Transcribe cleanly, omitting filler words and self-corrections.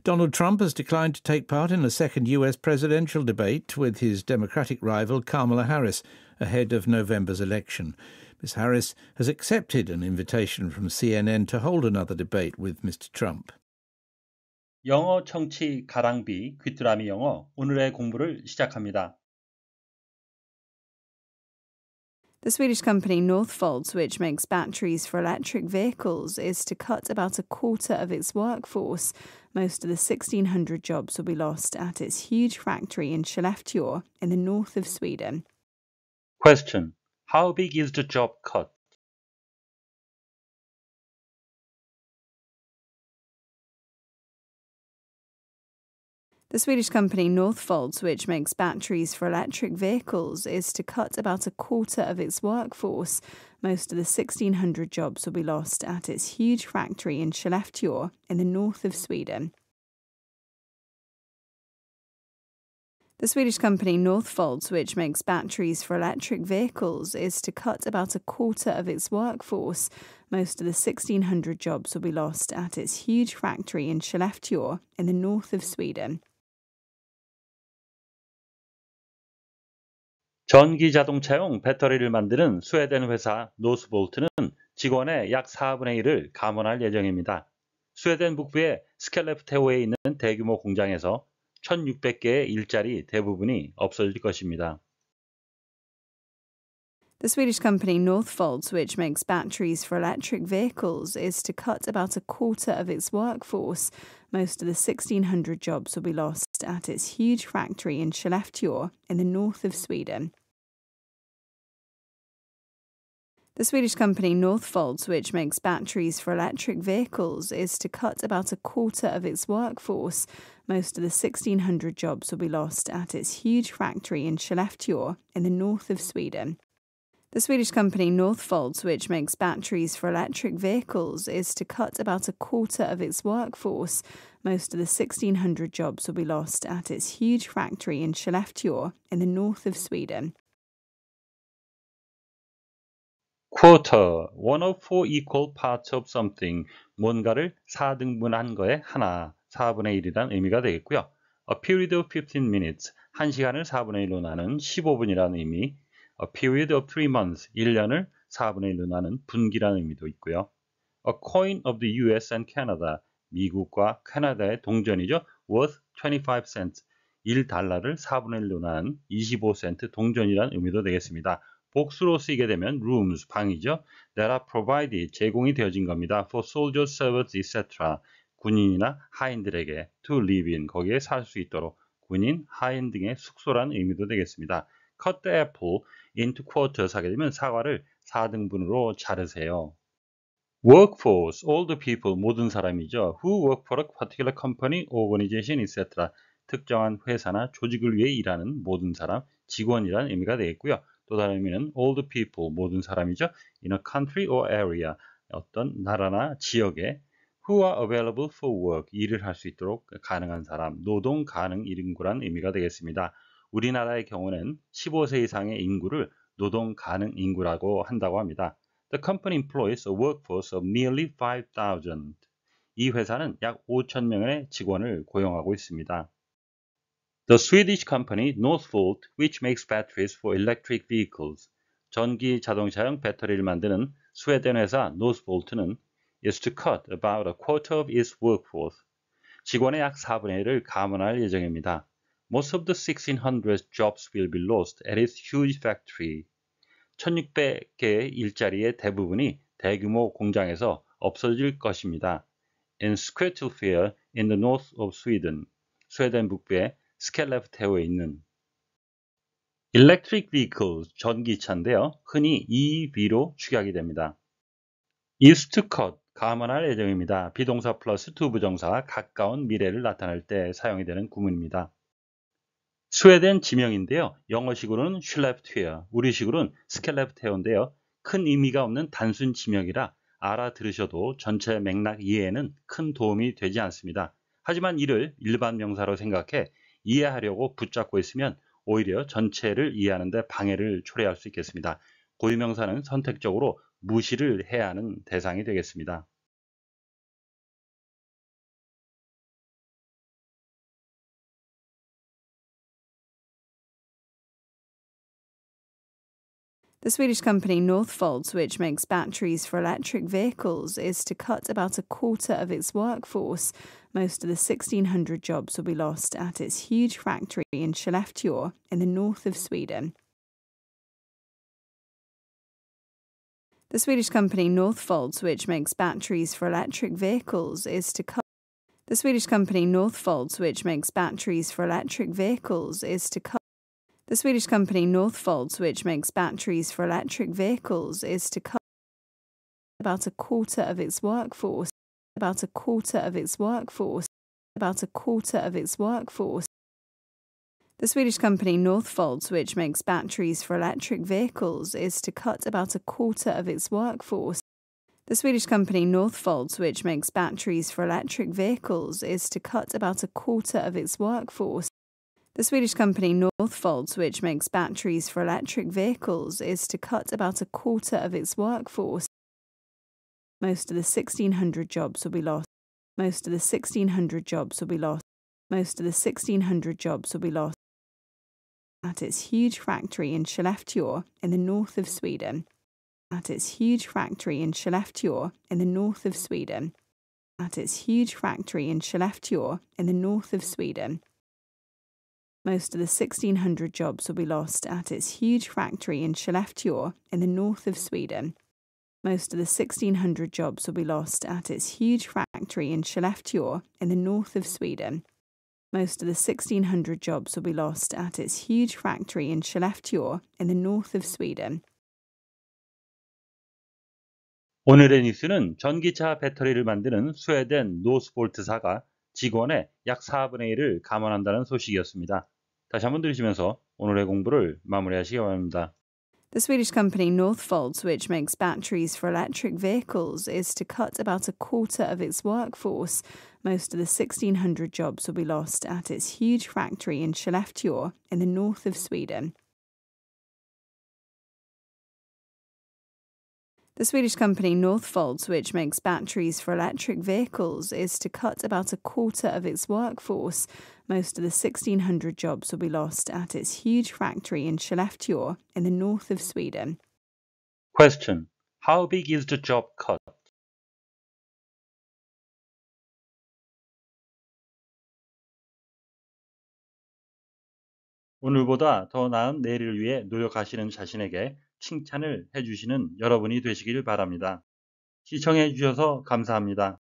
Donald Trump has declined to take part in a second US presidential debate with his Democratic rival Kamala Harris ahead of November's election. Ms. Harris has accepted an invitation from CNN to hold another debate with Mr. Trump. 영어 청취 가랑비 귀뚜라미 영어 오늘의 공부를 시작합니다. The Swedish company Northvolt, which makes batteries for electric vehicles, is to cut about a quarter of its workforce. Most of the 1,600 jobs will be lost at its huge factory in Skellefteå in the north of Sweden. Question. How big is the job cut? The Swedish company Northvolt, which makes batteries for electric vehicles, is to cut about a quarter of its workforce. Most of the 1,600 jobs will be lost at its huge factory in Skellefteå in the north of Sweden. The Swedish company Northvolt, which makes batteries for electric vehicles, is to cut about a quarter of its workforce. Most of the 1,600 jobs will be lost at its huge factory in Skellefteå in the north of Sweden. 전기 자동차용 배터리를 만드는 스웨덴 회사 노스볼트는 직원의 약 4분의 1을 감원할 예정입니다. 스웨덴 북부의 스켈레프테오에 있는 대규모 공장에서 1,600개의 일자리 대부분이 없어질 것입니다. The Swedish company Northvolt, which makes batteries for electric vehicles, is to cut about a quarter of its workforce. Most of the 1,600 jobs will be lost at its huge factory in Skellefteå in the north of Sweden. The Swedish company Northvolt, which makes batteries for electric vehicles, is to cut about a quarter of its workforce. Most of the 1,600 jobs will be lost at its huge factory in Skellefteå in the north of Sweden. The Swedish company Northvolt, which makes batteries for electric vehicles, is to cut about a quarter of its workforce. Most of the 1,600 jobs will be lost at its huge factory in Skellefteå in the north of Sweden. Quarter, one of four equal parts of something, 뭔가를 4등분한 거의 하나, 4분의 1이란 의미가 되겠고요. A period of 15 minutes, 1시간을 4분의 1로 나눈 15분이라는 의미, A period of 3 months, 1년을 4분의 1로 나눈 분기라는 의미도 있고요. A coin of the US and Canada, 미국과 캐나다의 동전이죠. worth 25 cents, 1달러를 4분의 1로 나눈 25센트 동전이라는 의미도 되겠습니다. 복수로 쓰이게 되면 rooms, 방이죠. that are provided, 제공이 되어진 겁니다. for soldiers, servants, etc. 군인이나 하인들에게 to live in, 거기에 살 수 있도록 군인, 하인 등의 숙소라는 의미도 되겠습니다. cut the apple into quarters 하게 되면 사과를 4등분으로 자르세요. workforce, all the people, 모든 사람이죠. who work for a particular company, organization, etc. 특정한 회사나 조직을 위해 일하는 모든 사람, 직원이라는 의미가 되겠고요. 또 다른 의미는 all the people, 모든 사람이죠. in a country or area, 어떤 나라나 지역에 who are available for work, 일을 할 수 있도록 가능한 사람, 노동 가능 인구란 의미가 되겠습니다. 우리나라의 경우는 15세 이상의 인구를 노동 가능 인구라고 한다고 합니다. The company employs a workforce of nearly 5,000. 이 회사는 약 5,000명의 직원을 고용하고 있습니다. The Swedish company Northvolt, which makes batteries for electric vehicles, 전기 자동차용 배터리를 만드는 스웨덴 회사 노스볼트는 is to cut about a quarter of its workforce. 직원의 약 4분의 1을 감원할 예정입니다. Most of the 1,600 jobs will be lost at its huge factory. 1,600개의 일자리의 대부분이 대규모 공장에서 없어질 것입니다. In Skellefteå, in the north of Sweden, 스웨덴 북부의 스켈레프테오에 있는 electric vehicles, 전기차인데요. 흔히 EV로 축약이 됩니다. is to cut, 감원할 예정입니다. 비동사 플러스 to 부정사가 가까운 미래를 나타낼 때 사용이 되는 구문입니다. 스웨덴 지명인데요. 영어식으로는 슐레프트웨어, 우리식으로는 스켈레프테오인데요. 큰 의미가 없는 단순 지명이라 알아들으셔도 전체 맥락 이해에는 큰 도움이 되지 않습니다. 하지만 이를 일반 명사로 생각해 이해하려고 붙잡고 있으면 오히려 전체를 이해하는 데 방해를 초래할 수 있겠습니다. 고유명사는 선택적으로 무시를 해야 하는 대상이 되겠습니다. The Swedish company Northvolt, which makes batteries for electric vehicles, is to cut about a quarter of its workforce. Most of the 1,600 jobs will be lost at its huge factory in Skellefteå in the north of Sweden. The Swedish company Northvolt, which makes batteries for electric vehicles, is to cut. The Swedish company Northvolt, which makes batteries for electric vehicles, is to cut. The Swedish company Northvolt, which makes batteries for electric vehicles, is to cut about a quarter of its workforce. About a quarter of its workforce. About a quarter of its workforce. The Swedish company Northvolt, which makes batteries for electric vehicles, is to cut about a quarter of its workforce. The Swedish company Northvolt, which makes batteries for electric vehicles, is to cut about a quarter of its workforce. The Swedish company Northvolt, which makes batteries for electric vehicles, is to cut about a quarter of its workforce. Most of the 1,600 jobs will be lost. Most of the 1,600 jobs will be lost. Most of the 1,600 jobs will be lost at its huge factory in Skellefteå in the north of Sweden. At its huge factory in Skellefteå in the north of Sweden. At its huge factory in Skellefteå in the north of Sweden. Most of the 1,600 jobs will be lost at its huge factory in Skellefteå in the north of Sweden. Most of the 1,600 jobs will be lost at its huge factory in Skellefteå in the north of Sweden. Most of the 1,600 jobs will be lost at its huge factory in Skellefteå in the north of Sweden. 오늘의 뉴스는 전기차 배터리를 만드는 스웨덴 노스볼트사가 직원의 약 4분의 1을 감원한다는 소식이었습니다. 다시 한번 들으시면서 오늘의 공부를 마무리하시기 바랍니다. The Swedish company Northvolt, which makes batteries for electric vehicles, is to cut about a quarter of its workforce. Most of the 1,600 jobs will be lost at its huge factory in Skellefteå in the north of Sweden. The Swedish company Northvolt, which makes batteries for electric vehicles, is to cut about a quarter of its workforce. Most of the 1,600 jobs will be lost at its huge factory in Skellefteå in the north of Sweden. Question. How big is the job cut? 오늘보다 더 나은 내일을 위해 노력하시는 자신에게 칭찬을 해주시는 여러분이 되시길 바랍니다. 시청해 주셔서 감사합니다.